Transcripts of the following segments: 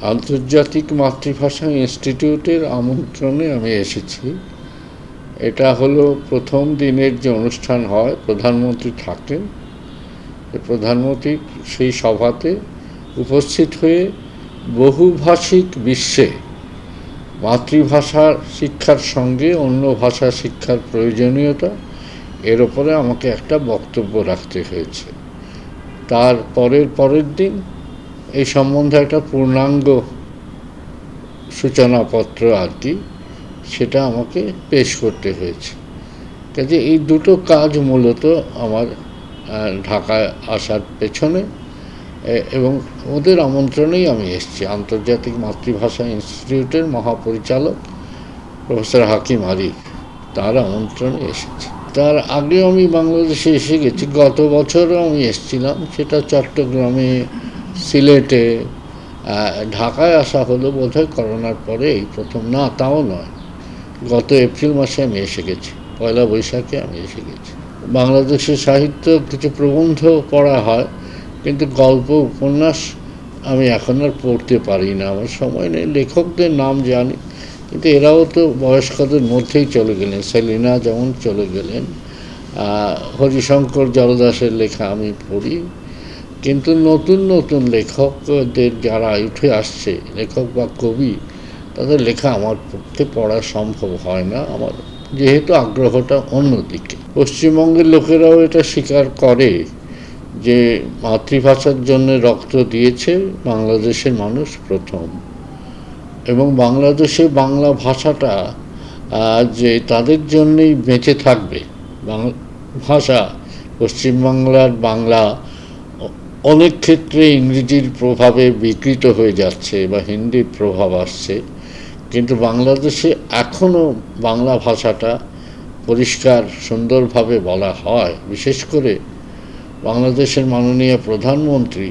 আন্তর্জাতিক মাতৃভাষা ইনস্টিটিউটের আমন্ত্রণে আমি এসেছি। এটা হলো প্রথম দিনের যে অনুষ্ঠান হয়, প্রধানমন্ত্রী থাকেন। প্রধানমন্ত্রী সেই সভাতে উপস্থিত হয়ে বহুভাষিক বিশ্বে মাতৃভাষার শিক্ষার সঙ্গে অন্য ভাষা শিক্ষার প্রয়োজনীয়তা এর ওপরে আমাকে একটা বক্তব্য রাখতে হয়েছে। তার পরের দিন এই সম্বন্ধে একটা পূর্ণাঙ্গ সূচনাপত্র আর কি, সেটা আমাকে পেশ করতে হয়েছে। কাজে এই দুটো কাজ মূলত আমার ঢাকায় আসার পেছনে, এবং ওদের আমন্ত্রণেই আমি এসেছি। আন্তর্জাতিক মাতৃভাষা ইনস্টিটিউটের মহাপরিচালক প্রফেসর হাকিম আরিফ, তার আমন্ত্রণে এসেছি। তার আগেও আমি বাংলাদেশে এসে গেছি, গত বছরও আমি এসেছিলাম, সেটা চট্টগ্রামে, সিলেটে। ঢাকায় আসা হলো বোধহয় করোনার পরে এই প্রথম, না তাও নয়, গত এপ্রিল মাসে আমি এসে গেছি, পয়লা বৈশাখে আমি এসে গেছি। বাংলাদেশের সাহিত্য কিছু প্রবন্ধ পড়া হয়, কিন্তু গল্প উপন্যাস আমি এখন আর পড়তে পারি না, আমার সময় নেই। লেখকদের নাম জানি, কিন্তু এরাও তো বয়স্কদের মধ্যেই চলে গেলেন। সেলিনা যেমন চলে গেলেন, হরিশঙ্কর জলদাসের লেখা আমি পড়ি, কিন্তু নতুন নতুন লেখকদের যারা উঠে আসছে, লেখক বা কবি, তাদের লেখা আমার পক্ষে পড়া সম্ভব হয় না, আমার যেহেতু আগ্রহটা অন্যদিকে। পশ্চিমবঙ্গের লোকেরাও এটা স্বীকার করে যে মাতৃভাষার জন্য রক্ত দিয়েছে বাংলাদেশের মানুষ প্রথম, এবং বাংলাদেশে বাংলা ভাষাটা যে তাদের জন্যই বেঁচে থাকবে। বাংলা ভাষা, পশ্চিমবাংলার বাংলা অনেক ক্ষেত্রে ইংরেজির প্রভাবে বিকৃত হয়ে যাচ্ছে বা হিন্দির প্রভাব আসছে, কিন্তু বাংলাদেশে এখনও বাংলা ভাষাটা পরিষ্কার সুন্দরভাবে বলা হয়। বিশেষ করে বাংলাদেশের মাননীয় প্রধানমন্ত্রী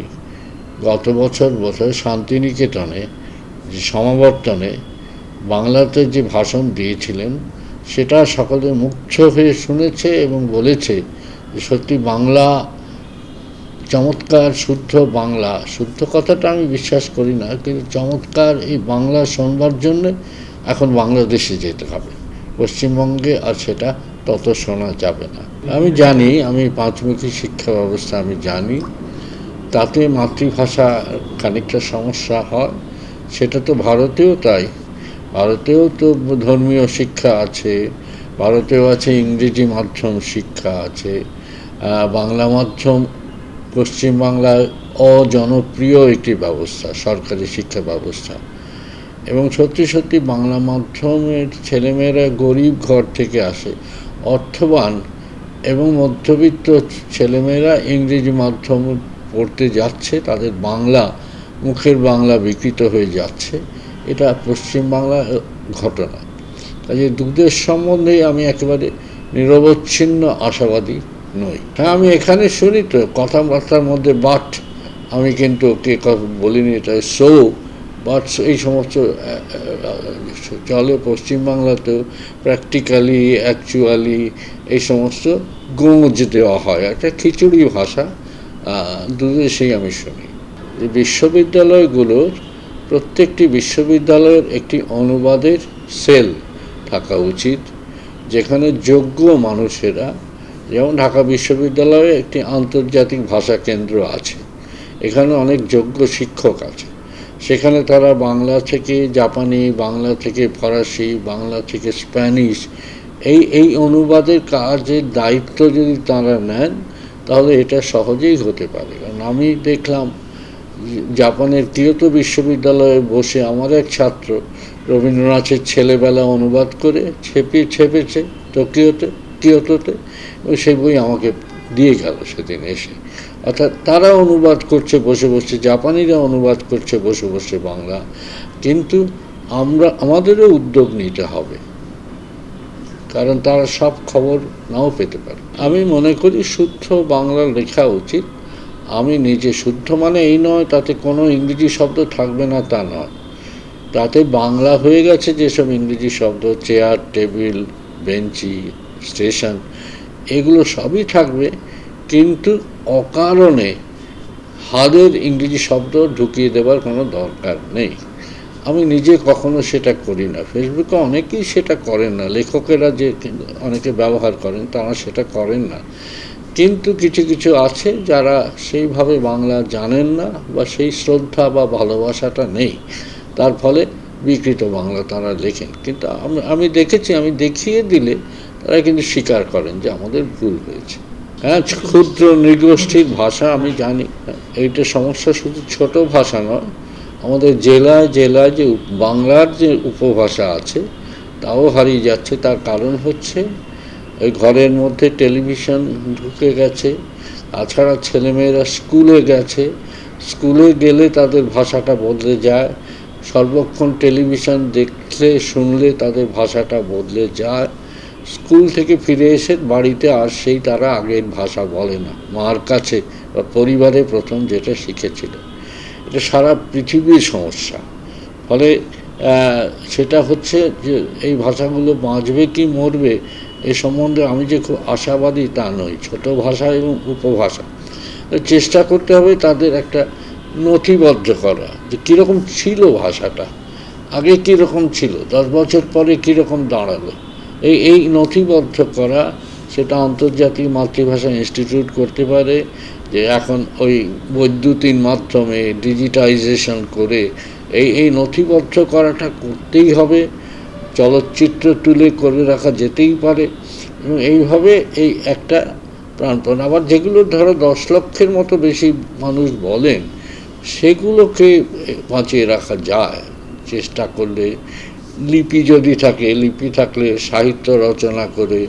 গত বছর বোধহয় শান্তিনিকেতনে যে সমাবর্তনে বাংলাতে যে ভাষণ দিয়েছিলেন, সেটা সকলে মুগ্ধ হয়ে শুনেছে এবং বলেছে যে সত্যি বাংলা চমৎকার, শুদ্ধ বাংলা। শুদ্ধ কথাটা আমি বিশ্বাস করি না, কিন্তু চমৎকার এই বাংলা শোনবার জন্য এখন বাংলাদেশে যেতে হবে, পশ্চিমবঙ্গে আর সেটা তত শোনা যাবে না। আমি জানি, আমি প্রাথমিক শিক্ষা ব্যবস্থা আমি জানি, তাতে মাতৃভাষা খানিকটা সমস্যা হয়। সেটা তো ভারতেও তাই। ভারতেও তো ধর্মীয় শিক্ষা আছে, ভারতেও আছে ইংরেজি মাধ্যম শিক্ষা আছে। বাংলা মাধ্যম পশ্চিমবাংলায় অজনপ্রিয় একটি ব্যবস্থা, সরকারি শিক্ষা ব্যবস্থা। এবং সত্যি সত্যি বাংলা মাধ্যমের ছেলেমেয়েরা গরিব ঘর থেকে আসে, অর্থবান এবং মধ্যবিত্ত ছেলেমেয়েরা ইংরেজি মাধ্যম পড়তে যাচ্ছে, তাদের বাংলা, মুখের বাংলা বিকৃত হয়ে যাচ্ছে। এটা পশ্চিমবাংলার ঘটনা। কাজে দুদেশ সম্বন্ধেই আমি একেবারে নিরবচ্ছিন্ন আশাবাদী নই। হ্যাঁ, আমি এখানে শুনি তো কথাবার্তার মধ্যে বাট, আমি কিন্তু কে বলিনি এটা সো, বাট এই সমস্ত চলে পশ্চিমবাংলাতেও। প্র্যাকটিক্যালি, অ্যাকচুয়ালি এই সমস্ত গোঁজ দেওয়া হয়, একটা খিচুড়ি ভাষা দুদেশেই আমি শুনি। বিশ্ববিদ্যালয়গুলোর প্রত্যেকটি বিশ্ববিদ্যালয়ের একটি অনুবাদের সেল থাকা উচিত, যেখানে যোগ্য মানুষেরা, যেমন ঢাকা বিশ্ববিদ্যালয়ে একটি আন্তর্জাতিক ভাষা কেন্দ্র আছে, এখানে অনেক যোগ্য শিক্ষক আছে, সেখানে তারা বাংলা থেকে জাপানি, বাংলা থেকে ফরাসি, বাংলা থেকে স্প্যানিশ, এই অনুবাদের কাজের দায়িত্ব যদি তারা নেন, তাহলে এটা সহজেই হতে পারে। কারণ আমি দেখলাম জাপানের কিয়োতো বিশ্ববিদ্যালয়ে বসে আমার এক ছাত্র রবীন্দ্রনাথের ছেলেবেলা অনুবাদ করে ছেপেছে কিয়োতোতে, এবং সেই বই আমাকে দিয়ে গেল সেদিন এসে। অর্থাৎ তারা অনুবাদ করছে বসে বসে, জাপানিরা অনুবাদ করছে বসে বসে বাংলা, কিন্তু আমাদেরও উদ্যোগ নিতে হবে, কারণ তারা সব খবর নাও পেতে পারে। আমি মনে করি শুদ্ধ বাংলা লেখা উচিত। আমি নিজে শুদ্ধ মানে এই নয় তাতে কোনো ইংরেজি শব্দ থাকবে না, তা নয়। তাতে বাংলা হয়ে গেছে যেসব ইংরেজি শব্দ, চেয়ার, টেবিল, বেঞ্চি, স্টেশন, এগুলো সবই থাকবে, কিন্তু অকারণে হাদের ইংরেজি শব্দ ঢুকিয়ে দেওয়ার কোনো দরকার নেই। আমি নিজে কখনো সেটা করি না। ফেসবুকে অনেকেই সেটা করেন না, লেখকেরা যে অনেকে ব্যবহার করেন তারা সেটা করেন না, কিন্তু কিছু কিছু আছে যারা সেইভাবে বাংলা জানেন না বা সেই শ্রদ্ধা বা ভালোবাসাটা নেই, তার ফলে বিকৃত বাংলা তারা লেখেন। কিন্তু আমি দেখেছি, আমি দেখিয়ে দিলে তারা কিন্তু স্বীকার করেন যে আমাদের ভুল হয়েছে। হ্যাঁ, ক্ষুদ্র নৃগোষ্ঠীর ভাষা আমি জানি, এইটা সমস্যা শুধু ছোট ভাষা নয়, আমাদের জেলায় জেলায় যে বাংলার যে উপভাষা আছে তাও হারিয়ে যাচ্ছে। তার কারণ হচ্ছে ওই ঘরের মধ্যে টেলিভিশন ঢুকে গেছে, তাছাড়া ছেলেমেয়েরা স্কুলে গেছে, স্কুলে গেলে তাদের ভাষাটা বদলে যায়, সর্বক্ষণ টেলিভিশন দেখলে শুনলে তাদের ভাষাটা বদলে যায়। স্কুল থেকে ফিরে এসে বাড়িতে আর সেই তারা আগের ভাষা বলে না, মার কাছে বা পরিবারে প্রথম যেটা শিখেছিল। এটা সারা পৃথিবীর সমস্যা। ফলে সেটা হচ্ছে যে এই ভাষাগুলো বাঁচবে কি মরবে এ সম্বন্ধে আমি যে খুব আশাবাদী তা নই। ছোট ভাষা এবং উপভাষা চেষ্টা করতে হবে তাদের একটা নথিবদ্ধ করা, যে কীরকম ছিল ভাষাটা, আগে কীরকম ছিল, 10 বছর পরে কীরকম দাঁড়ালো, এই নথিবদ্ধ করা। সেটা আন্তর্জাতিক মাতৃভাষা ইনস্টিটিউট করতে পারে, যে এখন ওই বৈদ্যুতিন মাধ্যমে ডিজিটাইজেশন করে এই নথিবদ্ধ করাটা করতেই হবে। চলচ্চিত্র তুলে করে রাখা যেতেই পারে, এবং এইভাবে এই একটা প্রাণপণ। আবার যেগুলো ধরো 10 লক্ষের মতো বেশি মানুষ বলেন, সেগুলোকে বাঁচিয়ে রাখা যায় চেষ্টা করলে। লিপি যদি থাকে, লিপি থাকলে সাহিত্য রচনা করে,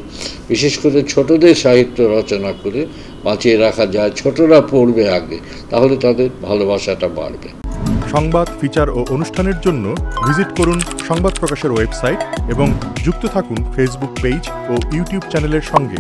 বিশেষ করে ছোটদের সাহিত্য রচনা করে বাঁচিয়ে রাখা যায়। ছোটরা পড়বে আগে, তাহলে তাদের ভালোবাসাটা বাড়বে। সংবাদ, ফিচার ও অনুষ্ঠানের জন্য ভিজিট করুন সংবাদ প্রকাশের ওয়েবসাইট এবং যুক্ত থাকুন ফেসবুক পেজ ও ইউটিউব চ্যানেলের সঙ্গে।